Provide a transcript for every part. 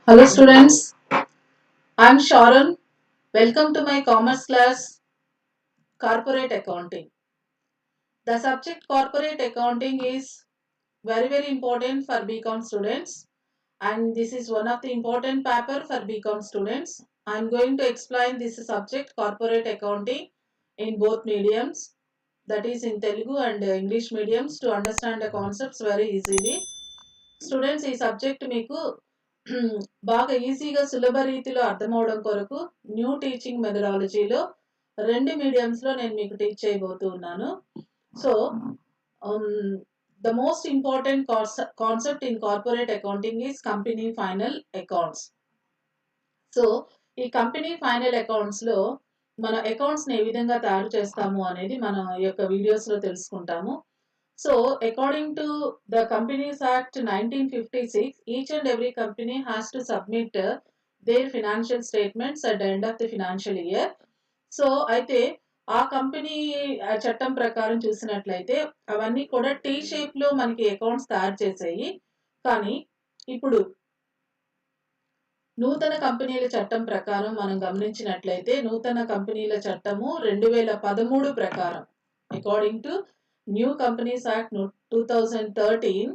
Hello students, I am Sharon. Welcome to my commerce class Corporate Accounting. The subject Corporate Accounting is very important for BCom students, and this is one of the important paper for BCom students. I am going to explain this subject Corporate Accounting in both mediums, that is in Telugu and English mediums, to understand the concepts very easily. Students ఈ subject మీకు బాగా ఈజీగా సులభ రీతిలో అర్థమవడం కొరకు new teaching మెథడాలజీలో రెండు మీడియంస్లో నేను మీకు టీచ్ చేయబోతూ ఉన్నాను. So the most important concept in corporate accounting is company final accounts. So ఈ కంపెనీ ఫైనల్ అకౌంట్స్లో మన అకౌంట్స్ని ఏ విధంగా తయారు చేస్తాము అనేది మన యొక్క వీడియోస్లో తెలుసుకుంటాము. So, according to the Companies Act 1956, each and every company has to submit their financial statements at the end of the financial year. So, అయితే ఆ కంపెనీ చట్టం ప్రకారం చూసినట్లయితే అవన్నీ కూడా టీ షేప్లో మనకి అకౌంట్స్ తయారు చేసేయి. కానీ ఇప్పుడు నూతన కంపెనీల చట్టం ప్రకారం మనం గమనించినట్లయితే నూతన కంపెనీల చట్టము 2013 ప్రకారం according to New Companies Act 2013,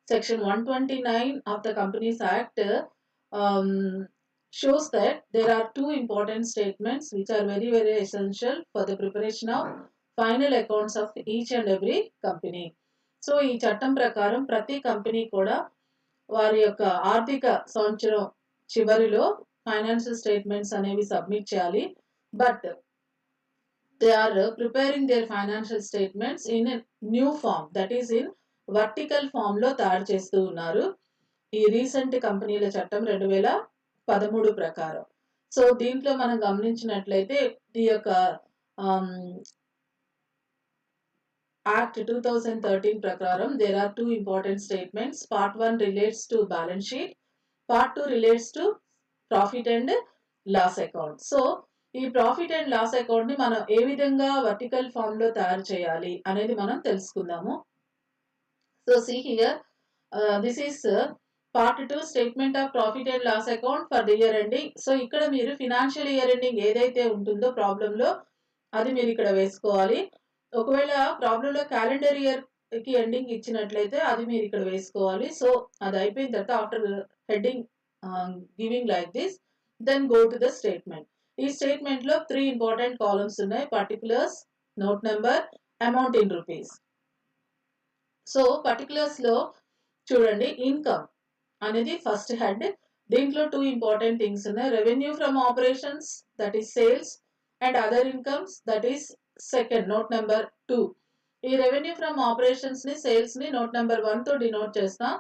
Section 129 of the Companies Act shows that there are two important statements which are very essential for the preparation of final accounts of each and every company. So, ఈ చట్టం ప్రకారం ప్రతి company కూడా వారి యొక్క ఆర్థిక సంవత్సరం చివరిలో ఫైనాన్షియల్ స్టేట్మెంట్స్ అనేవి సబ్మిట్ చేయాలి. But they are preparing their financial statements in a new form, that is in vertical form లో తయారు చేస్తూ ఉన్నారు ఈ రీసెంట్ కంపెనీల చట్టం 2013 ప్రకారం. సో దీంట్లో మనం గమనించినట్లయితే ఈ యొక్క యాక్ట్ 2013 ప్రకారం there are two important statements. Part 1 relates to balance sheet, part 2 relates to profit and loss account. So ఈ ప్రాఫిట్ అండ్ లాస్ అకౌంట్ ని మనం ఏ విధంగా వర్టికల్ ఫామ్ లో తయారు చేయాలి అనేది మనం తెలుసుకుందాము. So see here this is part 2 statement of profit and loss account for the year ending. So ఇక్కడ మీరు ఫినాన్షియల్ ఇయర్ ఎండింగ్ ఏదైతే ఉంటుందో ప్రాబ్లంలో అది మీరు ఇక్కడ వేసుకోవాలి. ఒకవేళ ప్రాబ్లంలో క్యాలెండర్ ఇయర్ కి ఎండింగ్ ఇచ్చినట్లయితే అది మీరు ఇక్కడ వేసుకోవాలి. సో అది అయిపోయిన తర్వాత after heading giving like this then go to the statement. ఈ స్టేట్మెంట్ లో 3 ఇంపార్టెంట్ కాలమ్స్ ఉన్నాయి. Particulars, note number, amount in rupees. So particulars లో చూడండి, ఇన్కమ్ అనేది ఫస్ట్ హెడ్. దీంట్లో 2 ఇంపార్టెంట్ థింగ్స్ ఉన్నాయి. Revenue from operations, that is sales, and other incomes, that is second, note number 2. ఈ revenue from operations ని, sales ని note number 1 తో denote చేస్తాం.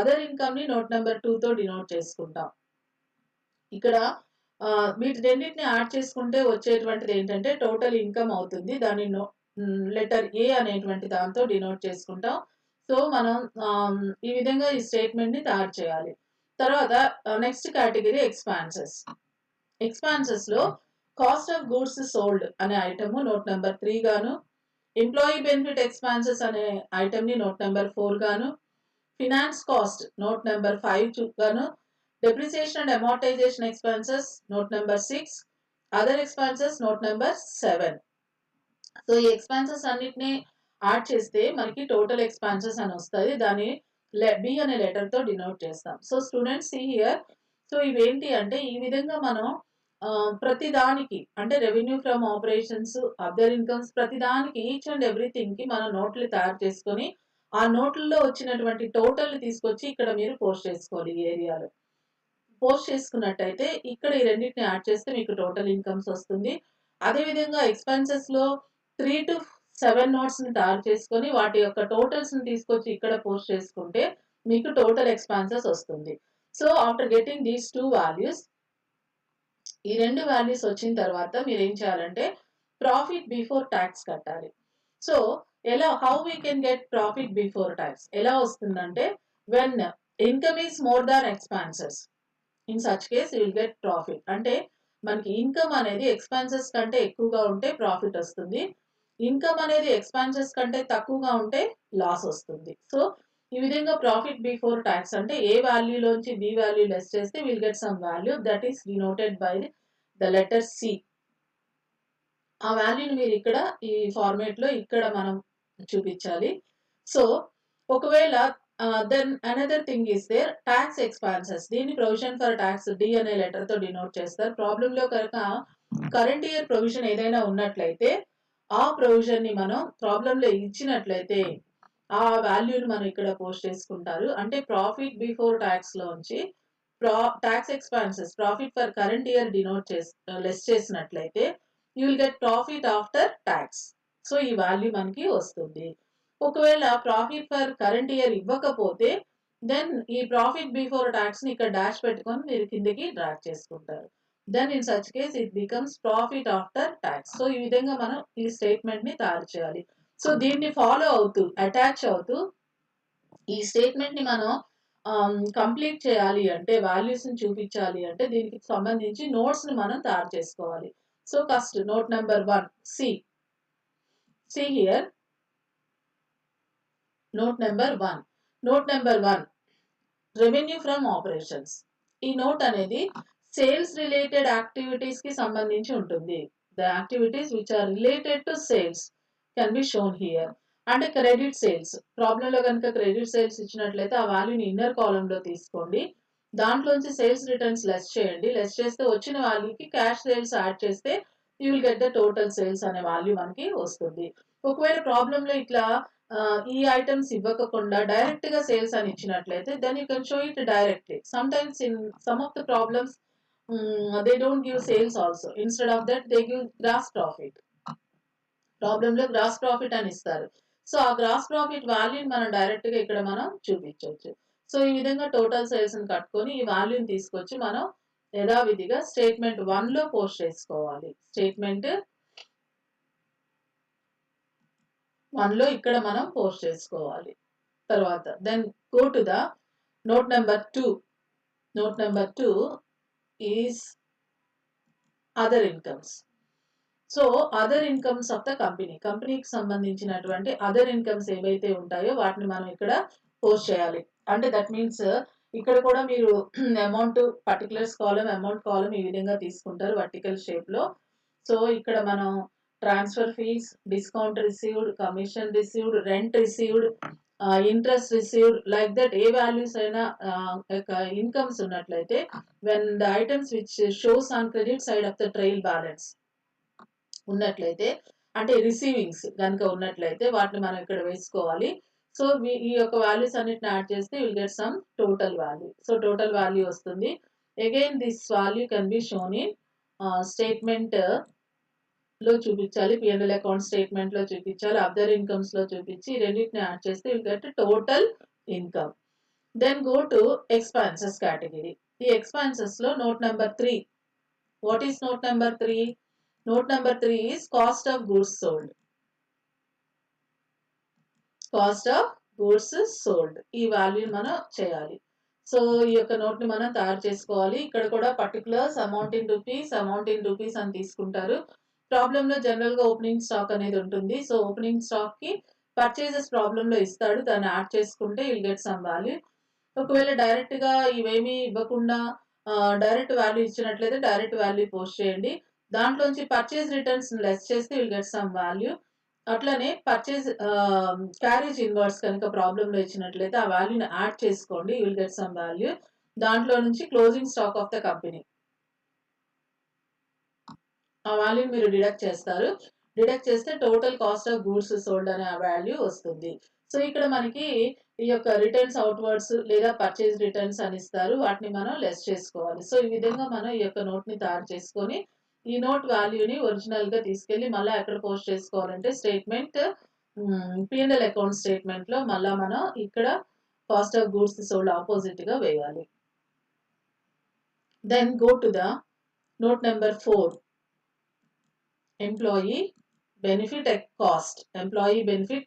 అదర్ ఇన్కమ్ ని నోట్ నెంబర్ 2 తో డినోట్ చేసుకుంటాం. ఇక్కడ వీటి రెండింటిని యాడ్ చేసుకుంటే వచ్చేటువంటిది ఏంటంటే టోటల్ ఇన్కమ్ అవుతుంది. దాన్ని లెటర్ ఏ అనేటువంటి దాంతో డినోట్ చేసుకుంటాం. సో మనం ఈ విధంగా ఈ స్టేట్మెంట్ ని తయారు చేయాలి. తర్వాత నెక్స్ట్ కేటగిరీ ఎక్స్పాన్సెస్. ఎక్స్పాన్సెస్ లో కాస్ట్ ఆఫ్ గూడ్స్ సోల్డ్ అనే ఐటమ్ నోట్ నెంబర్ 3 గాను, ఎంప్లాయీ బెనిఫిట్ ఎక్స్పాన్సెస్ అనే ఐటమ్ ని నోట్ నెంబర్ 4 గాను, ఫినాన్స్ కాస్ట్ నోట్ నెంబర్ 5 గాను, depreciation and amortization expenses note number 6, other expenses note number 7. So ఈ ఎక్స్పెన్సెస్ అన్నిటిని యాడ్ చేస్తే మనకి టోటల్ ఎక్స్పెన్సెస్ అని వస్తుంది. దాన్ని బి అనే లెటర్ తో డినోట్ చేస్తాం. So students see here. So ఇవేంటి అంటే ఈ విధంగా మనం ప్రతి దానికి అంటే revenue from operations, other incomes, ప్రతి దానికి ఈచ్ అండ్ ఎవ్రీథింగ్ కి మనం నోట్లు తయారు చేసుకొని ఆ నోట్లలో వచ్చినటువంటి టోటల్ తీసుకొచ్చి ఇక్కడ మీరు పోస్ట్ చేసుకోవాలి. ఈ ఏరియాలో పోస్ట్ చేసుకున్నట్టయితే ఇక్కడ ఈ రెండింటిని యాడ్ చేస్తే మీకు టోటల్ ఇన్కమ్స్ వస్తుంది. అదేవిధంగా ఎక్స్పెన్సెస్ లో 3 to 7 నోట్స్ ని తయారు చేసుకొని వాటి యొక్క టోటల్స్ ని తీసుకొచ్చి ఇక్కడ పోస్ట్ చేసుకుంటే మీకు టోటల్ ఎక్స్పెన్సెస్ వస్తుంది. So after getting these 2 values, ఈ 2 వాల్యూస్ వచ్చిన తర్వాత మీరు ఏం చేయాలంటే ప్రాఫిట్ బిఫోర్ ట్యాక్స్ కట్టాలి. So how we can get profit before tax ఎలా వస్తుందంటే when income is more than expenses, in such case you will get profit. అంటే మనకి ఇన్కమ్ అనేది ఎక్స్పెన్సెస్ కంటే ఎక్కువగా ఉంటే ప్రాఫిట్ వస్తుంది. ఇన్కమ్ అనేది ఎక్స్పెన్సెస్ కంటే తక్కువగా ఉంటే లాస్ వస్తుంది. సో ఈ విధంగా ప్రాఫిట్ బిఫోర్ ట్యాక్స్ అంటే ఏ వాల్యూలోంచి బి వాల్యూ లెస్ చేస్తే will get some value that is denoted by the letter C. ఆ వాల్యూని మీరు ఇక్కడ ఈ ఫార్మేట్ లో ఇక్కడ మనం చూపించాలి. సో ఒకవేళ then another thing is there tax expenses. దీన్ని ప్రొవిజన్ ఫర్ ట్యాక్స్ డి అనే లెటర్ తో డినోట్ చేస్తారు. ప్రాబ్లం లో కనుక కరెంట్ ఇయర్ ప్రొవిజన్ ఏదైనా ఉన్నట్లయితే ఆ ప్రొవిజన్ ని మనం ప్రాబ్లం లో ఇచ్చినట్లయితే ఆ వాల్యూని మనం ఇక్కడ పోస్ట్ చేసుకుంటారు. అంటే ప్రాఫిట్ బిఫోర్ ట్యాక్స్ లోంచి tax expenses profit for current year denote less చేసినట్లయితే you will get profit after tax. So ఈ వాల్యూ మనకి వస్తుంది. ఒకవేళ ప్రాఫిట్ ఫర్ కరెంట్ ఇయర్ ఇవ్వకపోతే దెన్ ఈ ప్రాఫిట్ బిఫోర్ ట్యాక్స్ ని ఇక్కడ డాష్ పెట్టుకొని మీరు కిందకి డ్రాగ్ చేసుకుంటారు. Then in such case it becomes profit after tax. So ఈ విధంగా మనం ఈ స్టేట్మెంట్ ని తయారు చేయాలి. సో దీన్ని ఫాలో అవుతూ అటాచ్ అవుతూ ఈ స్టేట్మెంట్ ని మనం కంప్లీట్ చేయాలి అంటే వాల్యూస్ ని చూపించాలి అంటే దీనికి సంబంధించి నోట్స్ ని మనం తయారు చేసుకోవాలి. So first note number 1 see here. Note number 1 revenue from operations. ఈ నోట్ అనేది సేల్స్ రిలేటెడ్ యాక్టివిటీస్ కి సంబంధించి ఉంటుంది. The activities which are related to sales can be shown here. అంటే క్రెడిట్ సేల్స్ ప్రాబ్లం లో కనుక క్రెడిట్ సేల్స్ ఇచ్చినట్లయితే ఆ వాల్యూని ఇన్నర్ కాలమ్ లో తీసుకోండి. దాంట్లోంచి సేల్స్ రిటర్న్స్ లెస్ చేయండి. లెస్ చేస్తే వచ్చిన వాల్యూకి క్యాష్ సేల్స్ యాడ్ చేస్తే you will get the total sales అనే వాల్యూ మనకి వస్తుంది. ఒకవేళ ప్రాబ్లం లో ఇట్లా ఈ ఐటమ్స్ ఇవ్వకుండా డైరెక్ట్ గా సేల్స్ అని ఇచ్చినట్లయితే then you can show it directly. Sometimes in some of the problems they don't give sales also. Instead of that they give gross profit. Problem లో గ్రాస్ ప్రాఫిట్ అని ఇస్తారు. So ఆ gross profit వాల్యూని మనం direct గా ఇక్కడ మనం చూపించవచ్చు. సో ఈ విధంగా టోటల్ సేల్స్ ని కట్టుకొని ఈ వాల్యూని తీసుకొచ్చి మనం యథావిధిగా స్టేట్మెంట్ 1 లో పోస్ట్ చేసుకోవాలి. స్టేట్మెంట్ 1 లో ఇక్కడ మనం పోస్ట్ చేసుకోవాలి. తర్వాత then go to the note number 2. Note number 2 is other incomes. So other incomes of the కంపెనీకి సంబంధించినటువంటి అదర్ ఇన్కమ్స్ ఏవైతే ఉంటాయో వాటిని మనం ఇక్కడ పోస్ట్ చేయాలి. అంటే దట్ మీన్స్ ఇక్కడ కూడా మీరు అమౌంట్ పర్టికులర్స్ కాలం అమౌంట్ కాలం ఈ విధంగా తీసుకుంటారు వర్టికల్ షేప్ లో. సో ఇక్కడ మనం transfer fees, discount received, commission received, rent received, interest received like that A values అయినా ఇన్కమ్స్ ఉన్నట్లయితే when the items which shows on credit side of the trial balance ఉన్నట్లయితే అంటే రిసీవింగ్స్ కనుక ఉన్నట్లయితే వాటిని మనం ఇక్కడ వేసుకోవాలి. సో ఈ యొక్క వాల్యూస్ అన్నిటిని యాడ్ చేస్తే will get sum total value. So total value వస్తుంది. Again this value can be shown in statement లో చూపించాలి. P&L అకౌంట్ స్టేట్మెంట్ లో చూపించాలి. అదర్ ఇన్కమ్స్ లో చూపించి రెండింటిని యాడ్ చేస్తే will get total income. Then go to expenses category. ఈ ఎక్స్పాన్సెస్ లో note number 3. What is note number 3? Note number 3 is cost of goods sold. Cost of goods sold. ఈ value మనం చేయాలి. So ఈ యొక్క నోట్ ని మనం తయారు చేసుకోవాలి. ఇక్కడ కూడా పర్టికులర్స్ అమౌంట్ ఇన్ రూపీస్ అని తీసుకుంటారు. ప్రాబ్లం లో జనరల్ గా ఓపెనింగ్ స్టాక్ అనేది ఉంటుంది. సో ఓపెనింగ్ స్టాక్ కి పర్చేజెస్ ప్రాబ్లం లో ఇస్తాడు. దాన్ని యాడ్ చేసుకుంటే విల్ గెట్ సమ్ వాల్యూ. ఒకవేళ డైరెక్ట్ గా ఇవేమీ ఇవ్వకుండా డైరెక్ట్ వాల్యూ ఇచ్చినట్లయితే డైరెక్ట్ వాల్యూ పోస్ట్ చేయండి. దాంట్లోంచి పర్చేజ్ రిటర్న్స్ లెస్ చేస్తే విల్ గెట్ సమ్ వాల్యూ. అట్లనే పర్చేజ్ క్యారేజ్ ఇన్వర్స్ కనుక ప్రాబ్లంలో ఇచ్చినట్లయితే ఆ వాల్యూని యాడ్ చేసుకోండి. Will get some value. దాంట్లో నుంచి closing stock of the company ఆ వాల్యూని మీరు డిడక్ట్ చేస్తారు. డిడక్ట్ చేస్తే total cost of goods sold అనే వాల్యూ వస్తుంది. సో ఇక్కడ మనకి ఈ యొక్క రిటర్న్స్ అవుట్వర్డ్స్ లేదా పర్చేజ్ రిటర్న్స్ అని ఇస్తారు. వాటిని మనం లెస్ చేసుకోవాలి. సో ఈ విధంగా మనం ఈ యొక్క నోట్ ని తయారు చేసుకొని ఈ నోట్ వాల్యూని ఒరిజినల్ గా తీసుకెళ్లి మళ్ళీ ఎక్కడ పోస్ట్ చేసుకోవాలంటే స్టేట్మెంట్ P&L అకౌంట్ స్టేట్మెంట్ లో మళ్ళా మనం ఇక్కడ cost of goods sold opposite గా వేయాలి. Then go to the note number 4. Employee benefit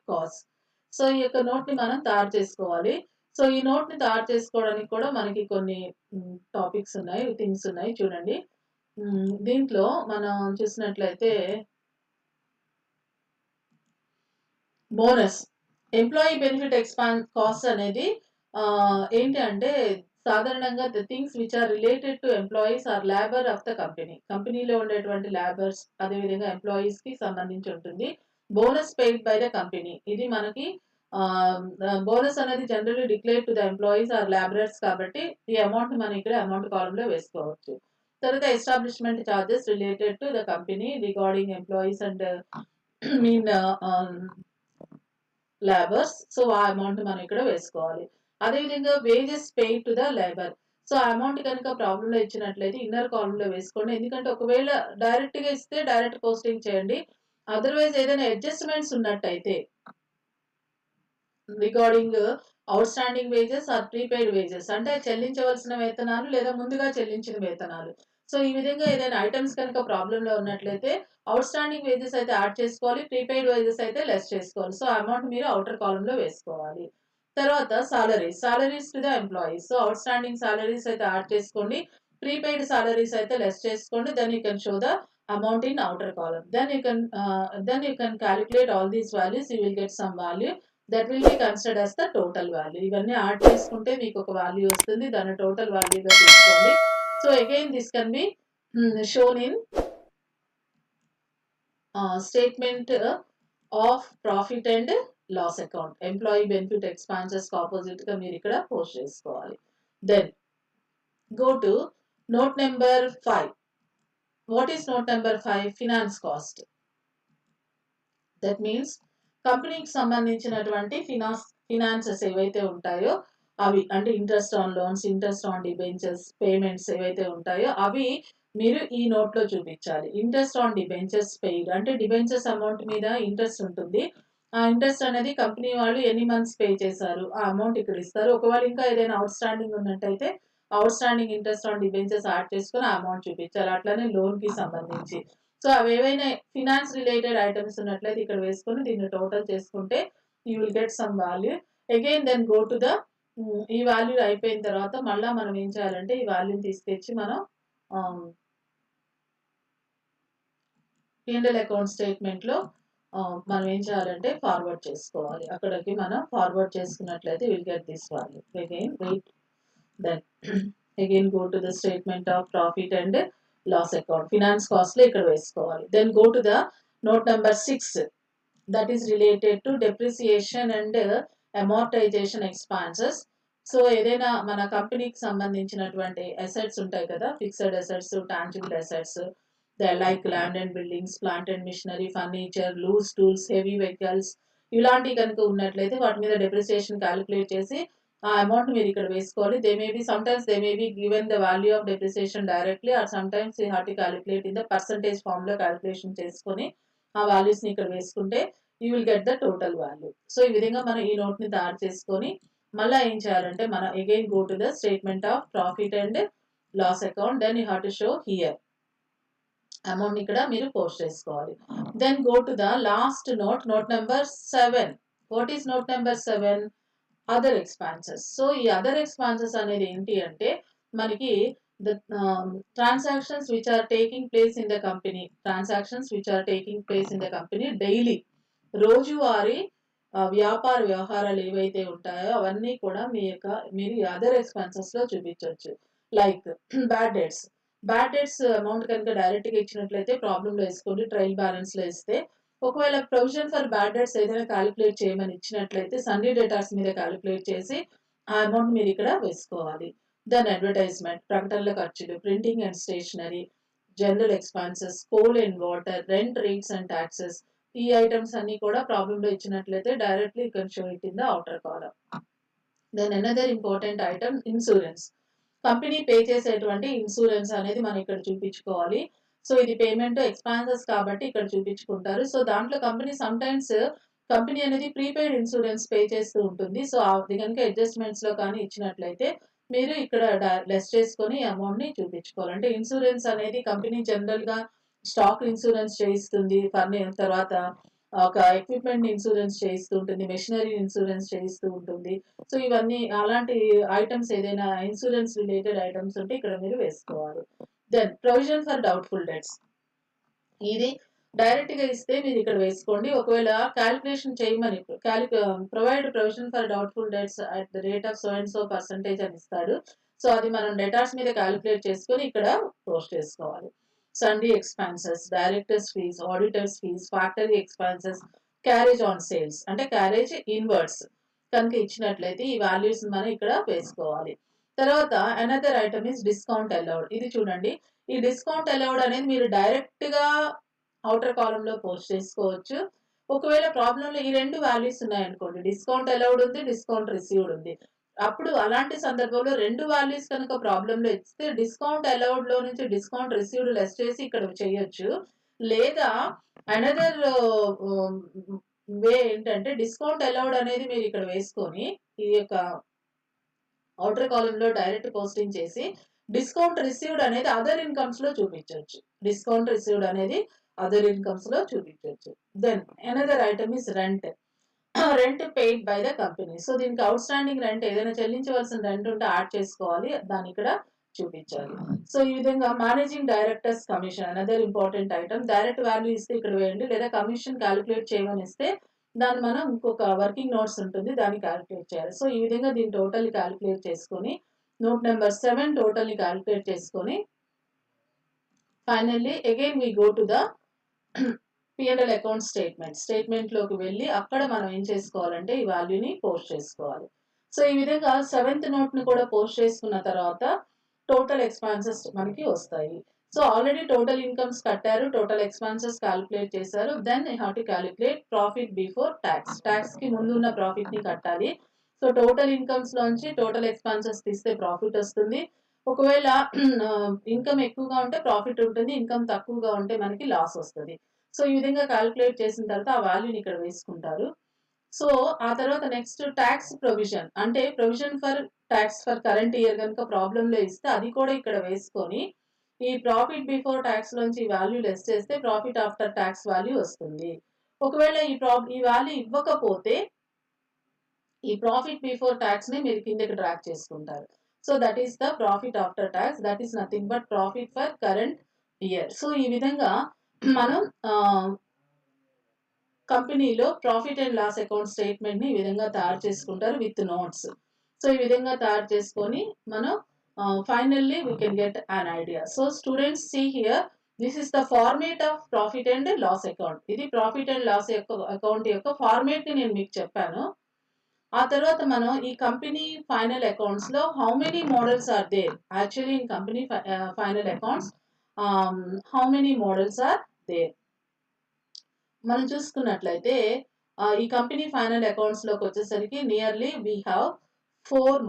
cost. So ఈ యొక్క నోట్ ని మనం తయారు చేసుకోవాలి. సో ఈ నోట్ ని తయారు చేసుకోవడానికి కూడా మనకి కొన్ని టాపిక్స్ ఉన్నాయి, థింగ్స్ ఉన్నాయి చూడండి. దీంట్లో మనం చూసినట్లయితే బోనస్ ఎంప్లాయీ బెనిఫిట్ కాస్ట్ అనేది ఏంటి అంటే సాధారణంగా the things which are related to employees or labour of the company. కంపెనీలో ఉండేటువంటి లేబర్స్ అదేవిధంగా ఎంప్లాయీస్‌కి సంబంధించి ఉంటుంది. Bonus paid by the company. ఇది మనకి బోనస్ అనేది generally declared to the employees or labourers కాబట్టి ఈ అమౌంట్ మనం ఇక్కడ అమౌంట్ కాలమ్‌లో వేసుకోవచ్చు. తర్వాత establishment charges related to the company regarding employees and mean labours. So, ఆ అమౌంట్ మనం ఇక్కడ వేసుకోవాలి. అదేవిధంగా wages paid to the labour. So, ఆ అమౌంట్ కనుక ప్రాబ్లమ్‌లో ఇచ్చినట్లయితే ఇన్నర్ కాలమ్‌లో వేసుకోండి. ఎందుకంటే ఒకవేళ డైరెక్ట్‌గా ఇస్తే డైరెక్ట్ పోస్టింగ్ చేయండి. అదర్‌వైజ్ ఏదైనా అడ్జస్ట్‌మెంట్స్ ఉన్నట్టయితే regarding outstanding wages or prepaid wages అంటే చెల్లించవలసిన వేతనాలు లేదా ముందుగా చెల్లించిన వేతనాలు. సో, ఈ విధంగా ఏదైనా ఐటెమ్స్ కనుక ప్రాబ్లమ్‌లో ఉన్నట్లయితే ఔట్‌స్టాండింగ్ వేజెస్ అయితే యాడ్ చేసుకోవాలి. ప్రీపెయిడ్ వేజెస్ అయితే లెస్ చేసుకోవాలి. సో, ఆ అమౌంట్ మీరు ఔటర్ కాలమ్‌లో వేసుకోవాలి. తర్వాత salaries. Salaries to the employees. So, outstanding salaries అయితే యాడ్ చేసుకోండి. ప్రీపెయిడ్ సాలరీస్ అయితే లెస్ చేసుకోండి. Then you can show the amount in outer column. Then you can calculate all these values. You will get some value. That will be considered as the total value. ఇవన్నీ add చేసుకుంటే మీకు ఒక value వస్తుంది. దాన్ని total వాల్యూగా తీసుకోండి. So again this can be shown in statement of profit and loss account. Employee benefit expenses opposite గా మీరు ఇక్కడ పోస్ట్ చేసుకోవాలి. Then go to note number 5. What is note number 5? Finance cost. That means కంపెనీకి సంబంధించినటువంటి finances ఏవైతే ఉంటాయో అవి అంటే interest on loans, interest on debentures, payments ఏవైతే ఉంటాయో అవి మీరు ఈ నోట్‌లో చూపించాలి. ఇంట్రెస్ట్ ఆన్ డిబెంచర్స్ పెయిడ్ అంటే డిబెంచర్స్ అమౌంట్ మీద ఇంట్రెస్ట్ ఉంటుంది. ఆ ఇంట్రెస్ట్ అనేది కంపెనీ వాళ్ళు ఎన్ని మంత్స్ పే చేశారు ఆ అమౌంట్ ఇక్కడ ఇస్తారు. ఒకవేళ ఇంకా ఏదైనా ఔట్‌స్టాండింగ్ ఉన్నట్టయితే outstanding interest on debentures add చేసుకొని ఆ అమౌంట్ చూపించాలి. అట్లనే లోన్‌కి సంబంధించి. సో, అవేవైనా ఫినాన్స్ రిలేటెడ్ ఐటెమ్స్ ఉన్నట్లయితే ఇక్కడ వేసుకొని దీన్ని టోటల్ చేసుకుంటే you will get some value. Again then go to the ఈ వాల్యూ అయిపోయిన తర్వాత మళ్ళా మనం ఏం చేయాలంటే ఈ వాల్యూని తీసుకొచ్చి మనం పి&ఎల్ అకౌంట్ స్టేట్మెంట్‌లో మనం ఏం చేయాలంటే ఫార్వర్డ్ చేసుకోవాలి. అక్కడికి మనం ఫార్వర్డ్ చేసుకున్నట్లయితే will get this value. Again wait then again go to the statement of profit and loss account. Finance కాస్ట్‌లో ఇక్కడ వేసుకోవాలి. Then go to the note number 6 that is related to depreciation and amortization expenses. So ఏదైనా మన కంపెనీకి సంబంధించినటువంటి assets ఉంటాయి కదా! Fixed assets, tangible assets like land and buildings, plant and machinery, furniture, loose tools, heavy vehicles ఇలాంటివి కనుక ఉన్నట్లయితే వాటి మీద డెప్రిసియేషన్ కాలిక్యులేట్ చేసి ఆ అమౌంట్ మీరు ఇక్కడ వేసుకోవాలి. They may be given the value of depreciation directly or sometimes you have to calculate in the percentage ఫార్మ్‌లో కాలిక్యులేషన్ చేసుకొని ఆ వాల్యూస్‌ని ఇక్కడ వేసుకుంటే you will get the total value. So, ఈ విధంగా మనం ఈ నోట్‌ని తయారు చేసుకొని మళ్ళా ఏం చేయాలంటే మనం again go to the statement of profit and loss account. Then you have to show here. Amount ఇక్కడ మీరు పోస్ట్ చేసుకోవాలి. Then go to the last note, note number 7. What is note number 7? Other expenses. So, ఈ other expenses అనేది ఏంటి అంటే మనకి the transactions which are taking place in the company. Transactions which are taking place in the company daily రోజువారీ వ్యాపార వ్యవహారాలు ఏవైతే ఉంటాయో అవన్నీ కూడా మీరు అదర్ ఎక్స్‌పెన్సెస్‌లో చూపించొచ్చు. Like bad debts. Bad debts amount కనుక డైరెక్ట్‌గా ఇచ్చినట్లయితే ప్రాబ్లమ్‌లో ఏసుకోండి. ట్రయల్ బ్యాలెన్స్‌లో ఇస్తే ఒకవేళ ప్రొవిజన్ ఫర్ బ్యాడ్ డెట్స్ ఏదైనా కాలిక్యులేట్ చేయమని ఇచ్చినట్లయితే సన్‌డీ డేటాస్ మీద కాలిక్యులేట్ చేసి ఆ అమౌంట్ మీరు ఇక్కడ వేసుకోవాలి. దెన్ అడ్వర్టైజ్‌మెంట్ ప్రకటనల ఖర్చులు, printing and stationery, general expenses, coal and water, rent, rates and taxes ఈ ఐటెమ్స్ అన్నీ కూడా ప్రాబ్లమ్‌లో ఇచ్చినట్లయితే directly you can show it in the outer column. Then another important item insurance. Company pay చేసేటువంటి insurance అనేది మనం ఇక్కడ చూపించుకోవాలి. సో, ఇది పేమెంట్ ఎక్స్‌పెన్సెస్ కాబట్టి ఇక్కడ చూపించుకుంటారు. సో, దాంట్లో కంపెనీ సమ్‌టైమ్స్ కంపెనీ అనేది ప్రీపెయిడ్ ఇన్సూరెన్స్ పే చేస్తూ ఉంటుంది. సో, అది గనుక అడ్జస్ట్‌మెంట్స్‌లో కానీ ఇచ్చినట్లయితే మీరు ఇక్కడ లెస్ చేసుకొని ఈ అమౌంట్‌ని చూపించుకోవాలి. అంటే ఇన్సూరెన్స్ అనేది కంపెనీ జనరల్‌గా స్టాక్ ఇన్సూరెన్స్ చేయిస్తుంది. తర్వాత ఒక ఎక్విప్‌మెంట్ ఇన్సూరెన్స్ చేయిస్తూ ఉంటుంది. మెషినరీ ఇన్సూరెన్స్ చేయిస్తూ ఉంటుంది. సో, ఇవన్నీ అలాంటి ఐటెమ్స్ ఏదైనా ఇన్సూరెన్స్ రిలేటెడ్ ఐటెమ్స్ ఉంటే ఇక్కడ మీరు వేసుకోవాలి. Then provision for doubtful debts. ఇది డైరెక్ట్ గా ఇస్తే మీరు ఇక్కడ వేసుకోండి. ఒకవేళ క్యాలిక్యులేషన్ చేయమని provide provision for doubtful debts at the rate of so and so percentage అని ఇస్తాడు. సో అది మనం డెటార్స్ మీద క్యాలిక్యులేట్ చేసుకొని ఇక్కడ పోస్ట్ చేసుకోవాలి. Sundry expenses, directors fees, auditors fees, factory expenses, carriage on sales అంటే క్యారేజ్ ఇన్వర్డ్స్ కనుక ఇచ్చినట్లయితే ఈ వాల్యూస్ మనం ఇక్కడ వేసుకోవాలి. తర్వాత another item is discount allowed. ఇది చూడండి. ఈ డిస్కౌంట్ అలౌడ్ అనేది మీరు డైరెక్ట్‌గా ఔటర్ కాలమ్‌లో పోస్ట్ చేసుకోవచ్చు. ఒకవేళ ప్రాబ్లమ్‌లో ఈ 2 వాల్యూస్ ఉన్నాయనుకోండి. డిస్కౌంట్ అలౌడ్ ఉంది. డిస్కౌంట్ రిసీవ్డ్ ఉంది. అప్పుడు అలాంటి సందర్భంలో 2 వాల్యూస్ కనుక ప్రాబ్లమ్‌లో ఇస్తే డిస్కౌంట్ అలౌడ్‌లో నుంచి డిస్కౌంట్ రిసీవ్డ్ లెస్ చేసి ఇక్కడ చేయొచ్చు. లేదా అనదర్ ఆహ్, వే ఏంటంటే డిస్కౌంట్ అలౌడ్ అనేది మీరు ఇక్కడ వేసుకొని ఈ యొక్క ఔటర్ కాలమ్‌లో డైరెక్ట్ పోస్టింగ్ చేసి డిస్కౌంట్ రిసీవ్డ్ అనేది అదర్ ఇన్‌కమ్స్‌లో చూపించొచ్చు. డిస్కౌంట్ రిసీవ్డ్ అనేది అదర్ ఇన్‌కమ్స్‌లో చూపించొచ్చు. Then another item is rent. Rent paid by the company. So దీనికి ఔట్‌స్టాండింగ్ రెంట్ ఏదైనా చెల్లించవలసిన రెంట్ ఉంటే యాడ్ చేసుకోవాలి. దాన్ని ఇక్కడ చూపించాలి. సో ఈ విధంగా managing directors commission another important item. Direct value ఇస్తే ఇక్కడ వేయండి. లేదా కమిషన్ కాలిక్యులేట్ చేయమని ఇస్తే దాన్ని మనం ఇంకొక వర్కింగ్ నోట్స్ ఉంటుంది. దాన్ని కాలిక్యులేట్ చేయాలి. సో ఈ విధంగా దీని టోటల్ కాలిక్యులేట్ చేసుకొని నోట్ నెంబర్ 7 టోటల్‌ని కాలిక్యులేట్ చేసుకొని finally again we go to the P&L account స్టేట్మెంట్‌లోకి వెళ్ళి అక్కడ మనం ఏం చేసుకోవాలంటే ఈ వాల్యూని పోస్ట్ చేసుకోవాలి. సో ఈ విధంగా 7th నోట్‌ని కూడా పోస్ట్ చేసుకున్న తర్వాత టోటల్ ఎక్స్‌పెన్సెస్ మనకి వస్తాయి. సో ఆల్రెడీ టోటల్ ఇన్‌కమ్స్ కట్టారు. టోటల్ ఎక్స్‌పెన్సెస్ కాలిక్యులేట్ చేశారు. Then you have to calculate profit before tax. టాక్స్‌కి ముందున్న ప్రాఫిట్‌ని కట్టాలి. సో టోటల్ ఇన్‌కమ్స్‌లోంచి టోటల్ ఎక్స్‌పెన్సెస్ తీస్తే ప్రాఫిట్ వస్తుంది. ఒకవేళ ఇన్‌కమ్ ఎక్కువగా ఉంటే ప్రాఫిట్ ఉంటుంది. ఇన్‌కమ్ తక్కువగా ఉంటే మనకి లాస్ వస్తది. సో ఈ విధంగా కాలిక్యులేట్ చేసిన తర్వాత ఆ వాల్యూని ఇక్కడ వేసుకుంటారు. సో ఆ తర్వాత నెక్స్ట్ టాక్స్ ప్రొవిజన్ అంటే provision for tax for current year కనుక ప్రాబ్లమ్‌లో ఇస్తే అది కూడా ఇక్కడ వేసుకొని ఈ ప్రాఫిట్ బిఫోర్ టాక్స్ లోంచి వాల్యూ లెస్ చేస్తే ప్రాఫిట్ ఆఫ్టర్ టాక్స్ వాల్యూ వస్తుంది. ఒకవేళ ఈ వాల్యూ ఇవ్వకపోతే ఈ ప్రాఫిట్ బిఫోర్ టాక్స్ ని మీరు కిందకి డ్రాగ్ చేసుకుంటారు. So that is the profit after tax. That is nothing but profit for current year. So ఈ విధంగా మనం కంపెనీలో ప్రాఫిట్ అండ్ లాస్ అకౌంట్ స్టేట్మెంట్‌ని ఈ విధంగా తయారు చేసుకుంటారు విత్ నోట్స్. సో ఈ విధంగా తయారు చేసుకొని మనం finally we can get an idea. So students see here this is the format of profit and loss account. ఇది ప్రాఫిట్ అండ్ లాస్ అకౌంట్ యొక్క ఫార్మాట్‌ని నేను మీకు చెప్పాను. ఆ తర్వాత మనం ఈ కంపెనీ ఫైనల్ అకౌంట్స్‌లో how many models are there? Actually in company final accounts how many models are there? మనం చూసుకున్నట్లయితే ఈ కంపెనీ ఫైనల్ అకౌంట్స్‌లోకి వచ్చేసరికి నియర్లీ వి హావ్ 4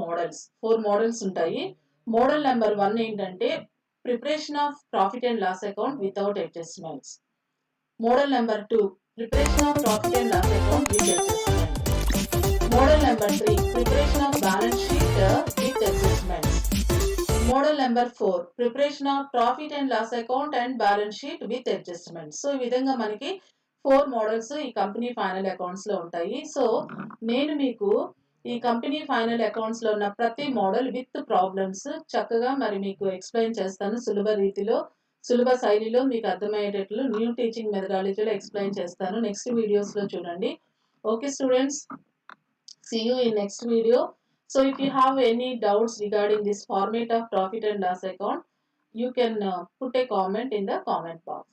మోడల్స్ ఉంటాయి. మోడల్ నంబర్ 1 ఏంటంటే preparation of profit and loss account without adjustments. Model number 2 preparation of profit and loss account with adjustment. Model number 3 preparation of balance sheet with adjustments. Model number 4 preparation of profit and loss account and balance sheet with adjustments. So ఈ విధంగా మనకి 4 models ఈ company final అకౌంట్స్‌లో ఉంటాయి. So నేను మీకు ఈ company final అకౌంట్స్‌లో ఉన్న ప్రతి మోడల్ విత్ ప్రాబ్లమ్స్ చక్కగా మరి మీకు ఎక్స్‌ప్లెయిన్ చేస్తాను. సులభ శైలిలో మీకు అర్థమయ్యేటట్లు న్యూ టీచింగ్ మెథడాలజీలో ఎక్స్‌ప్లెయిన్ చేస్తాను. నెక్స్ట్ వీడియోస్‌లో చూడండి. Okay students, see you in next video. So if you have any doubts regarding this format of profit and loss account, you can put a comment in the comment box.